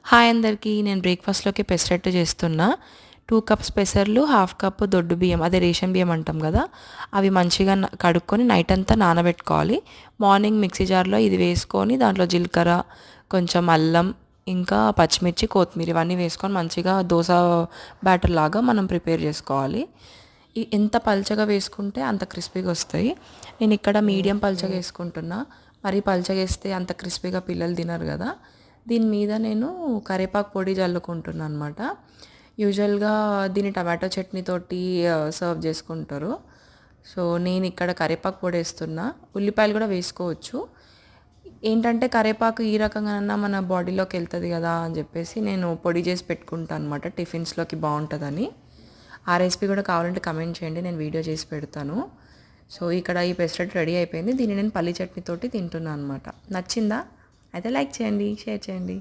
Hi అందరికీ, నేను బ్రేక్ఫాస్ట్లోకి పెసరట్టు చేస్తున్నా. 2 కప్స్ పెసర్లు, హాఫ్ కప్ దొడ్డు బియ్యం, అదే రేషన్ బియ్యం అంటాం కదా, అవి మంచిగా కడుక్కొని నైట్ అంతా నానబెట్టుకోవాలి. మార్నింగ్ మిక్సీ జార్లో ఇది వేసుకొని దాంట్లో జీలకర్ర, కొంచెం అల్లం, ఇంకా పచ్చిమిర్చి, కొత్తిమీర ఇవన్నీ వేసుకొని మంచిగా దోశ బ్యాటర్ లాగా మనం ప్రిపేర్ చేసుకోవాలి. ఎంత పల్చగా వేసుకుంటే అంత క్రిస్పీగా వస్తాయి. నేను ఇక్కడ మీడియం పల్చగా వేసుకుంటున్నా. మరీ పల్చగా వేస్తే అంత క్రిస్పీగా పిల్లలు తినరు కదా. దీని మీద నేను కరివేపాకు పొడి జల్లుకుంటున్నాను అనమాట. యూజువల్గా దీన్ని టమాటో చట్నీతోటి సర్వ్ చేసుకుంటారు. సో నేను ఇక్కడ కరివేపాకు పొడి వేస్తున్నా. ఉల్లిపాయలు కూడా వేసుకోవచ్చు. ఏంటంటే కరివేపాకు ఈ రకంగానన్నా మన బాడీలోకి వెళ్తుంది కదా అని చెప్పేసి నేను పొడి చేసి పెట్టుకుంటాను అనమాట, టిఫిన్స్లోకి బాగుంటుందని. ఆ రెసిపీ కూడా కావాలంటే కమెంట్ చేయండి, నేను వీడియో చేసి పెడతాను. సో ఇక్కడ ఈ పెసరట్టు రెడీ అయిపోయింది. దీన్ని నేను పల్లి చట్నీతోటి తింటున్నాను అనమాట. నచ్చిందా? అయితే లైక్ చేయండి, షేర్ చేయండి.